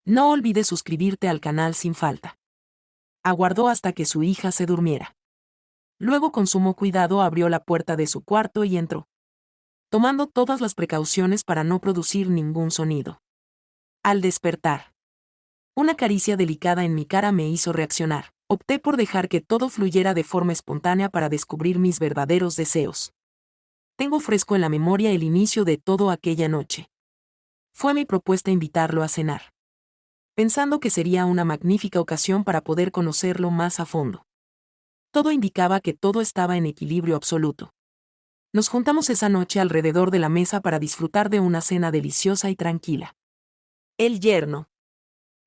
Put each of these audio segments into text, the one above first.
No olvides suscribirte al canal sin falta. Aguardó hasta que su hija se durmiera. Luego con sumo cuidado abrió la puerta de su cuarto y entró, tomando todas las precauciones para no producir ningún sonido. Al despertar, una caricia delicada en mi cara me hizo reaccionar. Opté por dejar que todo fluyera de forma espontánea para descubrir mis verdaderos deseos. Tengo fresco en la memoria el inicio de todo aquella noche. Fue mi propuesta invitarlo a cenar, pensando que sería una magnífica ocasión para poder conocerlo más a fondo. Todo indicaba que todo estaba en equilibrio absoluto. Nos juntamos esa noche alrededor de la mesa para disfrutar de una cena deliciosa y tranquila. El yerno,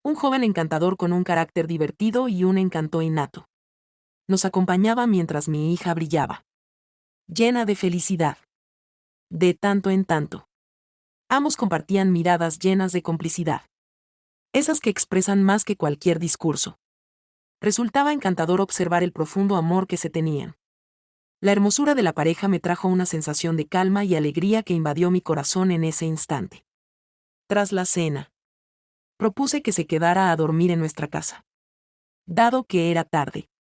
un joven encantador con un carácter divertido y un encanto innato, nos acompañaba mientras mi hija brillaba, llena de felicidad. De tanto en tanto, ambos compartían miradas llenas de complicidad, esas que expresan más que cualquier discurso. Resultaba encantador observar el profundo amor que se tenían. La hermosura de la pareja me trajo una sensación de calma y alegría que invadió mi corazón en ese instante. Tras la cena, propuse que se quedara a dormir en nuestra casa, dado que era tarde.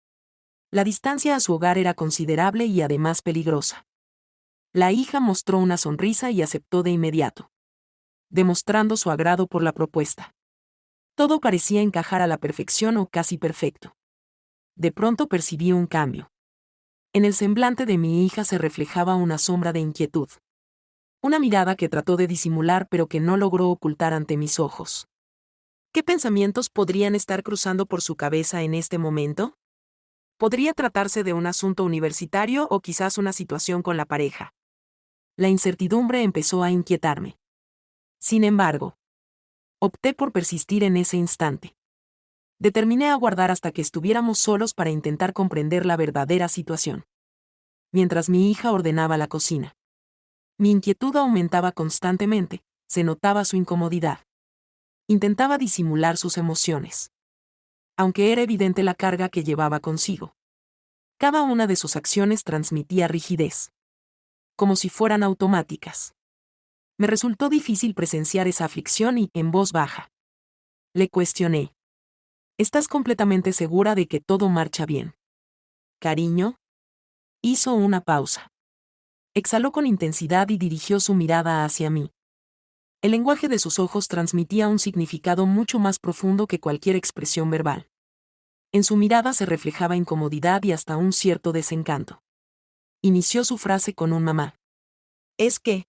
La distancia a su hogar era considerable y además peligrosa. La hija mostró una sonrisa y aceptó de inmediato, demostrando su agrado por la propuesta. Todo parecía encajar a la perfección o casi perfecto. De pronto percibí un cambio. En el semblante de mi hija se reflejaba una sombra de inquietud. Una mirada que trató de disimular pero que no logró ocultar ante mis ojos. ¿Qué pensamientos podrían estar cruzando por su cabeza en este momento? Podría tratarse de un asunto universitario o quizás una situación con la pareja. La incertidumbre empezó a inquietarme. Sin embargo, opté por persistir en ese instante. Determiné aguardar hasta que estuviéramos solos para intentar comprender la verdadera situación. Mientras mi hija ordenaba la cocina, mi inquietud aumentaba constantemente, se notaba su incomodidad. Intentaba disimular sus emociones, aunque era evidente la carga que llevaba consigo. Cada una de sus acciones transmitía rigidez, como si fueran automáticas. Me resultó difícil presenciar esa aflicción y, en voz baja, le cuestioné. ¿Estás completamente segura de que todo marcha bien? Cariño. Hizo una pausa. Exhaló con intensidad y dirigió su mirada hacia mí. El lenguaje de sus ojos transmitía un significado mucho más profundo que cualquier expresión verbal. En su mirada se reflejaba incomodidad y hasta un cierto desencanto. Inició su frase con un mamá. ¿Es que?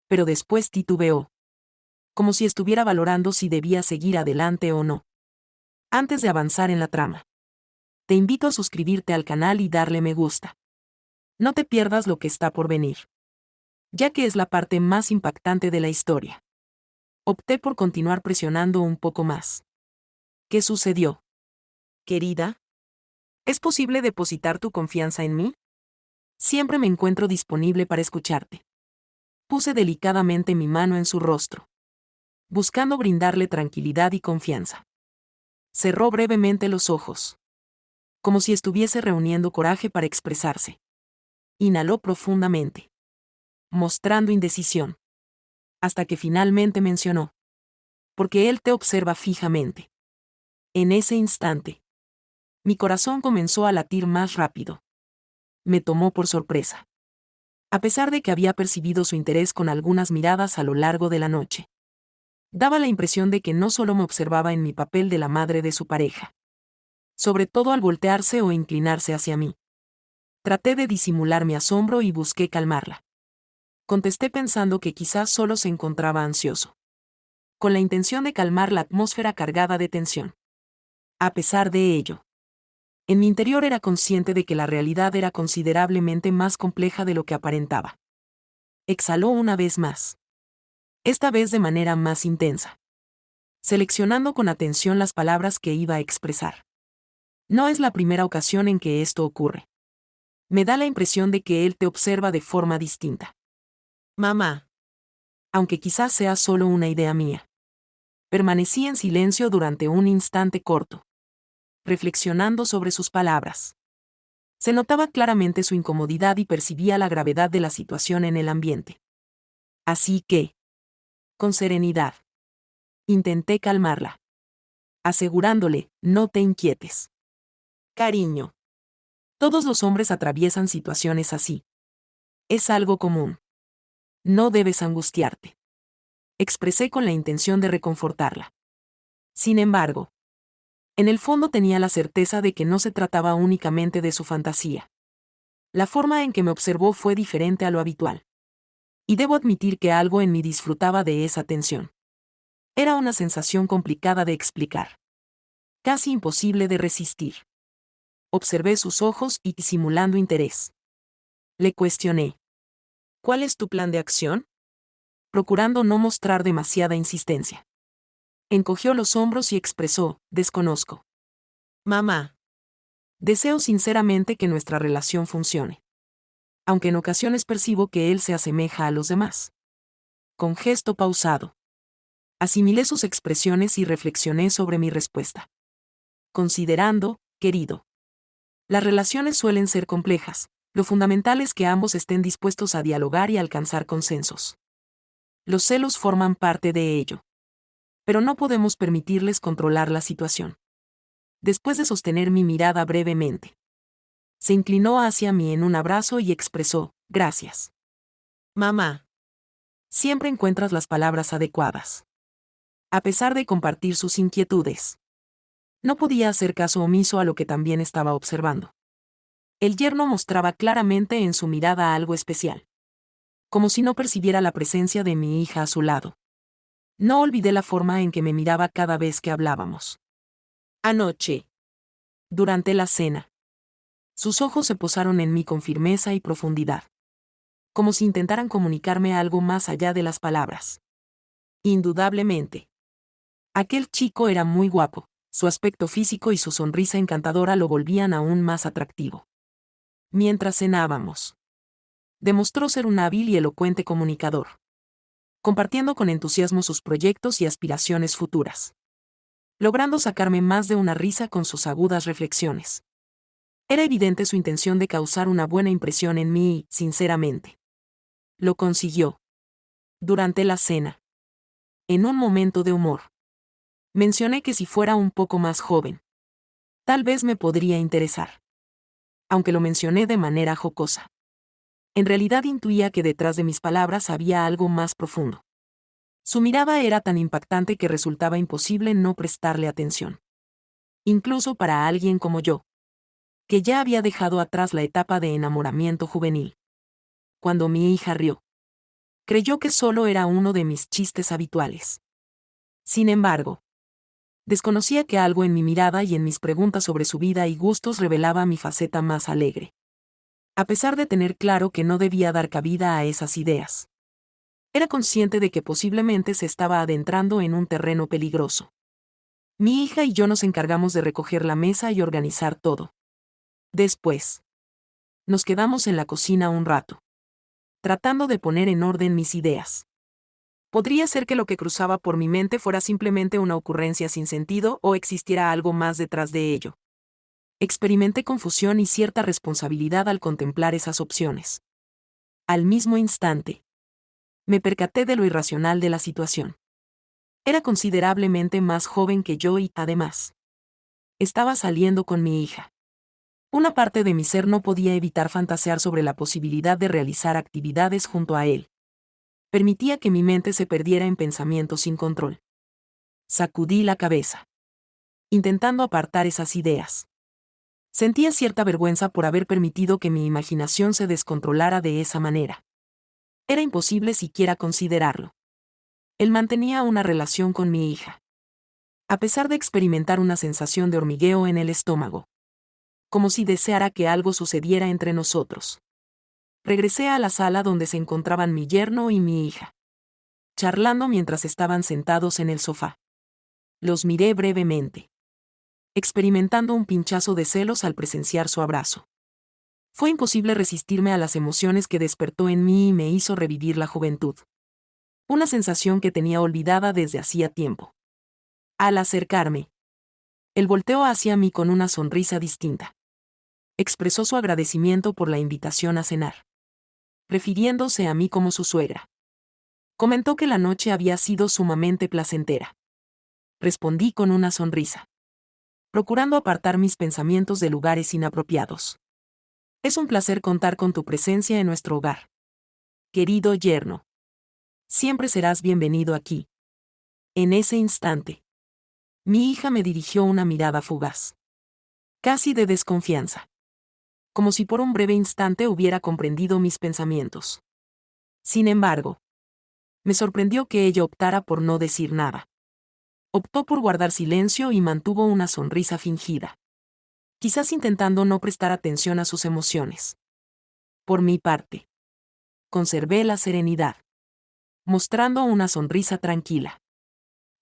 Pero después titubeó, como si estuviera valorando si debía seguir adelante o no. Antes de avanzar en la trama, te invito a suscribirte al canal y darle me gusta. No te pierdas lo que está por venir, ya que es la parte más impactante de la historia. Opté por continuar presionando un poco más. ¿Qué sucedió? Querida, ¿es posible depositar tu confianza en mí? Siempre me encuentro disponible para escucharte. Puse delicadamente mi mano en su rostro, buscando brindarle tranquilidad y confianza. Cerró brevemente los ojos, como si estuviese reuniendo coraje para expresarse. Inhaló profundamente, mostrando indecisión, hasta que finalmente mencionó: porque él te observa fijamente. En ese instante, mi corazón comenzó a latir más rápido. Me tomó por sorpresa, a pesar de que había percibido su interés con algunas miradas a lo largo de la noche. Daba la impresión de que no solo me observaba en mi papel de la madre de su pareja, sobre todo al voltearse o inclinarse hacia mí. Traté de disimular mi asombro y busqué calmarla. Contesté pensando que quizás solo se encontraba ansioso, con la intención de calmar la atmósfera cargada de tensión. A pesar de ello, en mi interior era consciente de que la realidad era considerablemente más compleja de lo que aparentaba. Exhaló una vez más, esta vez de manera más intensa, seleccionando con atención las palabras que iba a expresar. No es la primera ocasión en que esto ocurre. Me da la impresión de que él te observa de forma distinta. Mamá. Aunque quizás sea solo una idea mía. Permanecí en silencio durante un instante corto, reflexionando sobre sus palabras. Se notaba claramente su incomodidad y percibía la gravedad de la situación en el ambiente. Así que, con serenidad, intenté calmarla. asegurándole, no te inquietes. Cariño. Todos los hombres atraviesan situaciones así. Es algo común. No debes angustiarte. Expresé con la intención de reconfortarla. Sin embargo, en el fondo tenía la certeza de que no se trataba únicamente de su fantasía. La forma en que me observó fue diferente a lo habitual. Y debo admitir que algo en mí disfrutaba de esa tensión. Era una sensación complicada de explicar. Casi imposible de resistir. Observé sus ojos y, simulando interés, le cuestioné. ¿Cuál es tu plan de acción? Procurando no mostrar demasiada insistencia. Encogió los hombros y expresó, desconozco. Mamá. Deseo sinceramente que nuestra relación funcione. Aunque en ocasiones percibo que él se asemeja a los demás. Con gesto pausado. Asimilé sus expresiones y reflexioné sobre mi respuesta. Considerando, querido. Las relaciones suelen ser complejas. Lo fundamental es que ambos estén dispuestos a dialogar y alcanzar consensos. Los celos forman parte de ello. Pero no podemos permitirles controlar la situación. Después de sostener mi mirada brevemente, se inclinó hacia mí en un abrazo y expresó, gracias. Mamá. Siempre encuentras las palabras adecuadas. A pesar de compartir sus inquietudes, no podía hacer caso omiso a lo que también estaba observando. El yerno mostraba claramente en su mirada algo especial. Como si no percibiera la presencia de mi hija a su lado. No olvidé la forma en que me miraba cada vez que hablábamos. Anoche. Durante la cena. Sus ojos se posaron en mí con firmeza y profundidad. Como si intentaran comunicarme algo más allá de las palabras. Indudablemente. Aquel chico era muy guapo, su aspecto físico y su sonrisa encantadora lo volvían aún más atractivo. Mientras cenábamos, demostró ser un hábil y elocuente comunicador, compartiendo con entusiasmo sus proyectos y aspiraciones futuras, logrando sacarme más de una risa con sus agudas reflexiones. Era evidente su intención de causar una buena impresión en mí y, sinceramente, lo consiguió. Durante la cena, en un momento de humor, mencioné que si fuera un poco más joven, tal vez me podría interesar. Aunque lo mencioné de manera jocosa. En realidad intuía que detrás de mis palabras había algo más profundo. Su mirada era tan impactante que resultaba imposible no prestarle atención. Incluso para alguien como yo, que ya había dejado atrás la etapa de enamoramiento juvenil. Cuando mi hija rió, creyó que solo era uno de mis chistes habituales. Sin embargo, desconocía que algo en mi mirada y en mis preguntas sobre su vida y gustos revelaba mi faceta más alegre. A pesar de tener claro que no debía dar cabida a esas ideas, era consciente de que posiblemente se estaba adentrando en un terreno peligroso. Mi hija y yo nos encargamos de recoger la mesa y organizar todo. Después, nos quedamos en la cocina un rato, tratando de poner en orden mis ideas. Podría ser que lo que cruzaba por mi mente fuera simplemente una ocurrencia sin sentido o existiera algo más detrás de ello. Experimenté confusión y cierta responsabilidad al contemplar esas opciones. Al mismo instante, me percaté de lo irracional de la situación. Era considerablemente más joven que yo y, además, estaba saliendo con mi hija. Una parte de mi ser no podía evitar fantasear sobre la posibilidad de realizar actividades junto a él. Permitía que mi mente se perdiera en pensamientos sin control. Sacudí la cabeza, intentando apartar esas ideas. Sentía cierta vergüenza por haber permitido que mi imaginación se descontrolara de esa manera. Era imposible siquiera considerarlo. Él mantenía una relación con mi hija. A pesar de experimentar una sensación de hormigueo en el estómago. Como si deseara que algo sucediera entre nosotros. Regresé a la sala donde se encontraban mi yerno y mi hija, charlando mientras estaban sentados en el sofá. Los miré brevemente, experimentando un pinchazo de celos al presenciar su abrazo. Fue imposible resistirme a las emociones que despertó en mí y me hizo revivir la juventud. Una sensación que tenía olvidada desde hacía tiempo. Al acercarme, él volteó hacia mí con una sonrisa distinta. Expresó su agradecimiento por la invitación a cenar, refiriéndose a mí como su suegra. Comentó que la noche había sido sumamente placentera. respondí con una sonrisa, procurando apartar mis pensamientos de lugares inapropiados. Es un placer contar con tu presencia en nuestro hogar. Querido yerno. Siempre serás bienvenido aquí. En ese instante, mi hija me dirigió una mirada fugaz, casi de desconfianza, como si por un breve instante hubiera comprendido mis pensamientos. Sin embargo, me sorprendió que ella optara por no decir nada. Optó por guardar silencio y mantuvo una sonrisa fingida, quizás intentando no prestar atención a sus emociones. Por mi parte, conservé la serenidad, mostrando una sonrisa tranquila,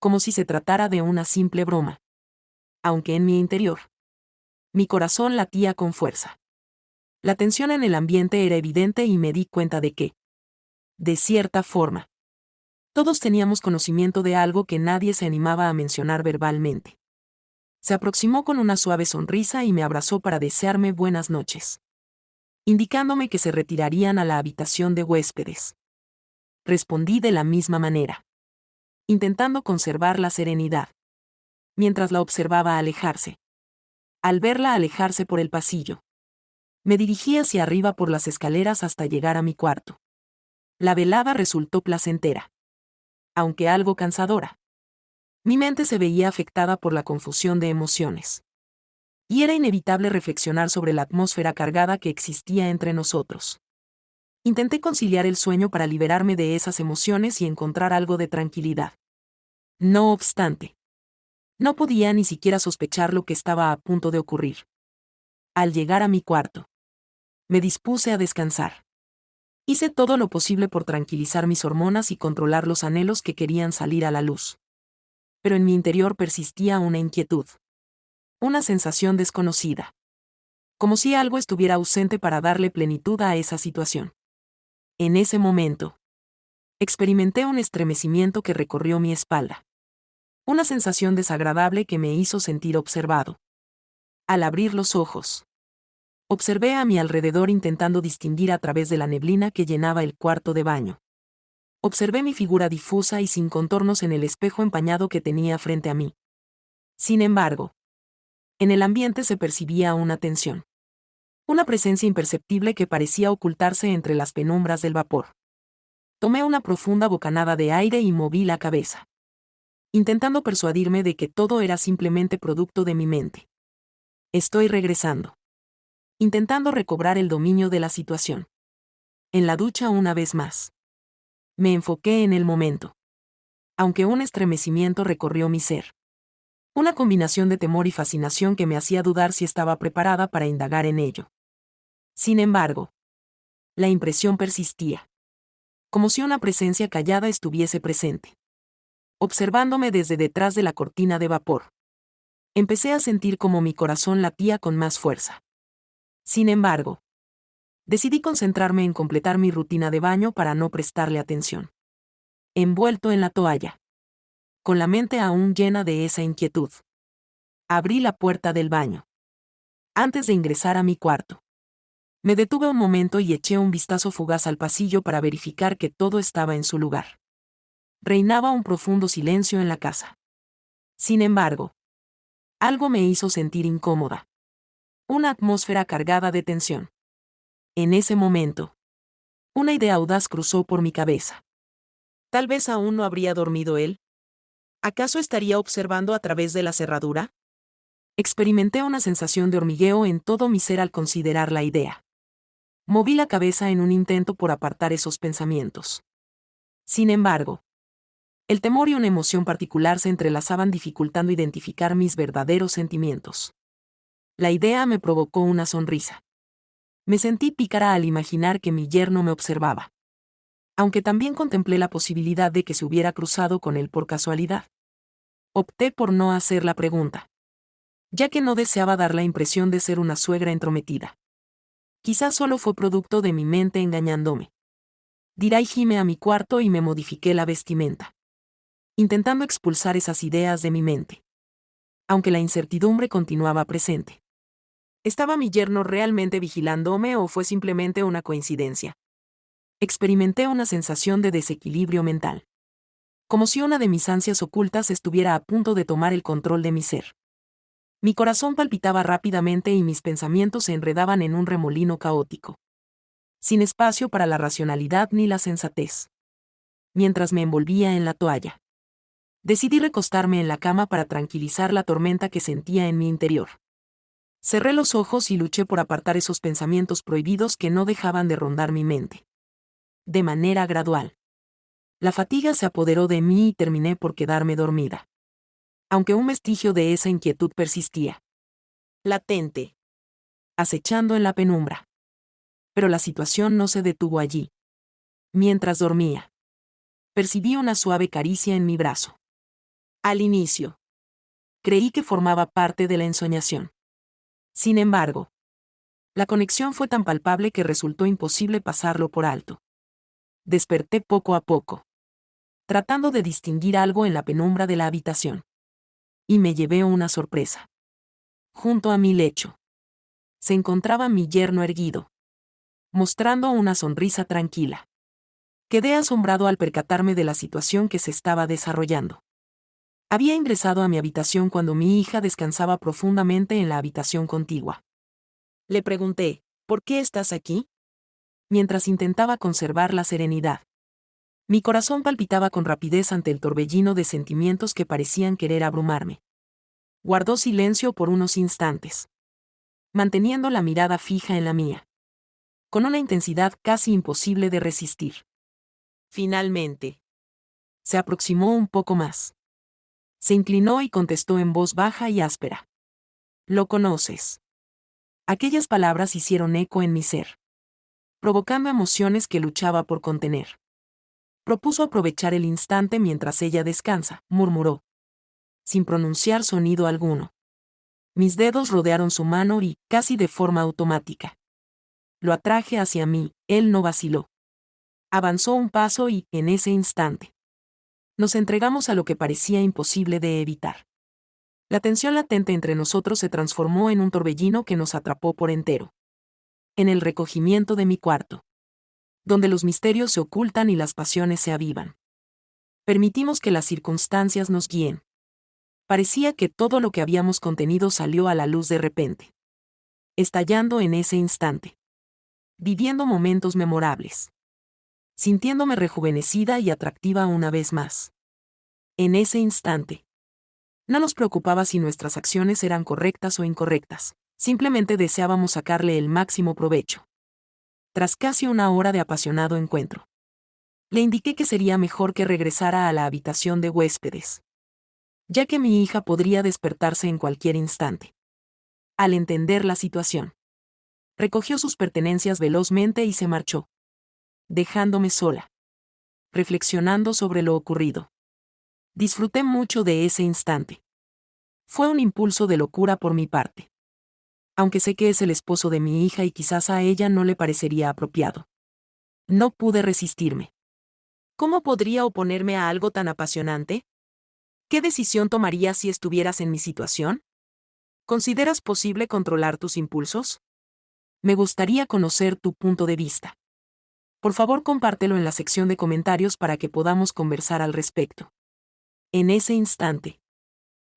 como si se tratara de una simple broma. Aunque en mi interior, mi corazón latía con fuerza. La tensión en el ambiente era evidente y me di cuenta de que, de cierta forma, todos teníamos conocimiento de algo que nadie se animaba a mencionar verbalmente. Se aproximó con una suave sonrisa y me abrazó para desearme buenas noches, indicándome que se retirarían a la habitación de huéspedes. Respondí de la misma manera, intentando conservar la serenidad, mientras la observaba alejarse. Al verla alejarse por el pasillo, me dirigí hacia arriba por las escaleras hasta llegar a mi cuarto. La velada resultó placentera, aunque algo cansadora. Mi mente se veía afectada por la confusión de emociones. Y era inevitable reflexionar sobre la atmósfera cargada que existía entre nosotros. Intenté conciliar el sueño para liberarme de esas emociones y encontrar algo de tranquilidad. No obstante, no podía ni siquiera sospechar lo que estaba a punto de ocurrir. Al llegar a mi cuarto, me dispuse a descansar. Hice todo lo posible por tranquilizar mis hormonas y controlar los anhelos que querían salir a la luz. Pero en mi interior persistía una inquietud. Una sensación desconocida. Como si algo estuviera ausente para darle plenitud a esa situación. En ese momento, experimenté un estremecimiento que recorrió mi espalda. Una sensación desagradable que me hizo sentir observado. Al abrir los ojos, observé a mi alrededor intentando distinguir a través de la neblina que llenaba el cuarto de baño. Observé mi figura difusa y sin contornos en el espejo empañado que tenía frente a mí. Sin embargo, en el ambiente se percibía una tensión. Una presencia imperceptible que parecía ocultarse entre las penumbras del vapor. Tomé una profunda bocanada de aire y moví la cabeza, intentando persuadirme de que todo era simplemente producto de mi mente. Estoy regresando. Intentando recobrar el dominio de la situación. En la ducha una vez más. Me enfoqué en el momento. Aunque un estremecimiento recorrió mi ser. Una combinación de temor y fascinación que me hacía dudar si estaba preparada para indagar en ello. Sin embargo, la impresión persistía. Como si una presencia callada estuviese presente. Observándome desde detrás de la cortina de vapor. Empecé a sentir como mi corazón latía con más fuerza. Sin embargo, decidí concentrarme en completar mi rutina de baño para no prestarle atención. Envuelto en la toalla. Con la mente aún llena de esa inquietud. Abrí la puerta del baño. Antes de ingresar a mi cuarto. Me detuve un momento y eché un vistazo fugaz al pasillo para verificar que todo estaba en su lugar. Reinaba un profundo silencio en la casa. Sin embargo, algo me hizo sentir incómoda. Una atmósfera cargada de tensión. En ese momento, una idea audaz cruzó por mi cabeza. Tal vez aún no habría dormido él. ¿Acaso estaría observando a través de la cerradura? Experimenté una sensación de hormigueo en todo mi ser al considerar la idea. Moví la cabeza en un intento por apartar esos pensamientos. Sin embargo, el temor y una emoción particular se entrelazaban dificultando identificar mis verdaderos sentimientos. La idea me provocó una sonrisa. Me sentí pícara al imaginar que mi yerno me observaba. Aunque también contemplé la posibilidad de que se hubiera cruzado con él por casualidad. Opté por no hacer la pregunta, ya que no deseaba dar la impresión de ser una suegra entrometida. Quizás solo fue producto de mi mente engañándome. Dirigíme a mi cuarto y me modifiqué la vestimenta, intentando expulsar esas ideas de mi mente. Aunque la incertidumbre continuaba presente. ¿Estaba mi yerno realmente vigilándome o fue simplemente una coincidencia? Experimenté una sensación de desequilibrio mental. como si una de mis ansias ocultas estuviera a punto de tomar el control de mi ser. Mi corazón palpitaba rápidamente y mis pensamientos se enredaban en un remolino caótico, sin espacio para la racionalidad ni la sensatez. Mientras me envolvía en la toalla, decidí recostarme en la cama para tranquilizar la tormenta que sentía en mi interior. Cerré los ojos y luché por apartar esos pensamientos prohibidos que no dejaban de rondar mi mente. De manera gradual, la fatiga se apoderó de mí y terminé por quedarme dormida. Aunque un vestigio de esa inquietud persistía, latente, acechando en la penumbra. Pero la situación no se detuvo allí. Mientras dormía, percibí una suave caricia en mi brazo. Al inicio, creí que formaba parte de la ensoñación. Sin embargo, la conexión fue tan palpable que resultó imposible pasarlo por alto. Desperté poco a poco, tratando de distinguir algo en la penumbra de la habitación. Y me llevé una sorpresa. Junto a mi lecho, se encontraba mi yerno erguido, mostrando una sonrisa tranquila. Quedé asombrado al percatarme de la situación que se estaba desarrollando. Había ingresado a mi habitación cuando mi hija descansaba profundamente en la habitación contigua. Le pregunté, ¿por qué estás aquí? Mientras intentaba conservar la serenidad. Mi corazón palpitaba con rapidez ante el torbellino de sentimientos que parecían querer abrumarme. Guardó silencio por unos instantes, manteniendo la mirada fija en la mía, con una intensidad casi imposible de resistir. Finalmente, se aproximó un poco más. Se inclinó y contestó en voz baja y áspera. «¿Lo conoces?» Aquellas palabras hicieron eco en mi ser, provocando emociones que luchaba por contener. Propuso aprovechar el instante mientras ella descansa, murmuró, sin pronunciar sonido alguno. Mis dedos rodearon su mano y, casi de forma automática, lo atraje hacia mí. Él no vaciló. Avanzó un paso y, en ese instante, nos entregamos a lo que parecía imposible de evitar. La tensión latente entre nosotros se transformó en un torbellino que nos atrapó por entero. En el recogimiento de mi cuarto, donde los misterios se ocultan y las pasiones se avivan, permitimos que las circunstancias nos guíen. Parecía que todo lo que habíamos contenido salió a la luz de repente, estallando en ese instante, viviendo momentos memorables, sintiéndome rejuvenecida y atractiva una vez más. En ese instante, no nos preocupaba si nuestras acciones eran correctas o incorrectas, simplemente deseábamos sacarle el máximo provecho. Tras casi una hora de apasionado encuentro, le indiqué que sería mejor que regresara a la habitación de huéspedes, ya que mi hija podría despertarse en cualquier instante. Al entender la situación, recogió sus pertenencias velozmente y se marchó, dejándome sola, reflexionando sobre lo ocurrido. Disfruté mucho de ese instante. Fue un impulso de locura por mi parte. Aunque sé que es el esposo de mi hija y quizás a ella no le parecería apropiado. No pude resistirme. ¿Cómo podría oponerme a algo tan apasionante? ¿Qué decisión tomarías si estuvieras en mi situación? ¿Consideras posible controlar tus impulsos? Me gustaría conocer tu punto de vista. Por favor, compártelo en la sección de comentarios para que podamos conversar al respecto. En ese instante,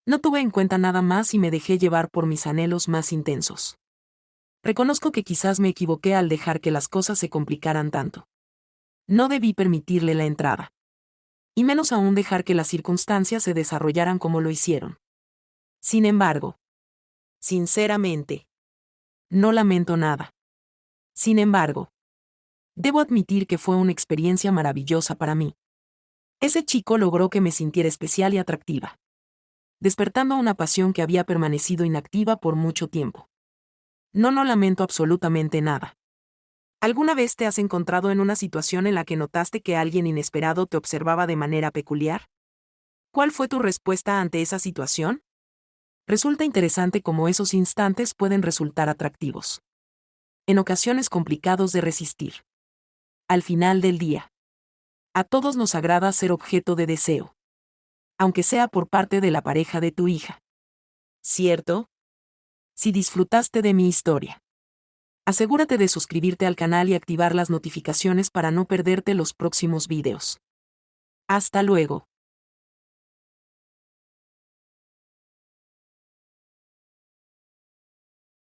no tuve en cuenta nada más y me dejé llevar por mis anhelos más intensos. Reconozco que quizás me equivoqué al dejar que las cosas se complicaran tanto. No debí permitirle la entrada. Y menos aún dejar que las circunstancias se desarrollaran como lo hicieron. Sin embargo, sinceramente, no lamento nada. Sin embargo, debo admitir que fue una experiencia maravillosa para mí. Ese chico logró que me sintiera especial y atractiva, despertando una pasión que había permanecido inactiva por mucho tiempo. No lamento absolutamente nada. ¿Alguna vez te has encontrado en una situación en la que notaste que alguien inesperado te observaba de manera peculiar? ¿Cuál fue tu respuesta ante esa situación? Resulta interesante cómo esos instantes pueden resultar atractivos. En ocasiones complicados de resistir. Al final del día, a todos nos agrada ser objeto de deseo, aunque sea por parte de la pareja de tu hija. ¿Cierto? Si disfrutaste de mi historia, asegúrate de suscribirte al canal y activar las notificaciones para no perderte los próximos videos. Hasta luego.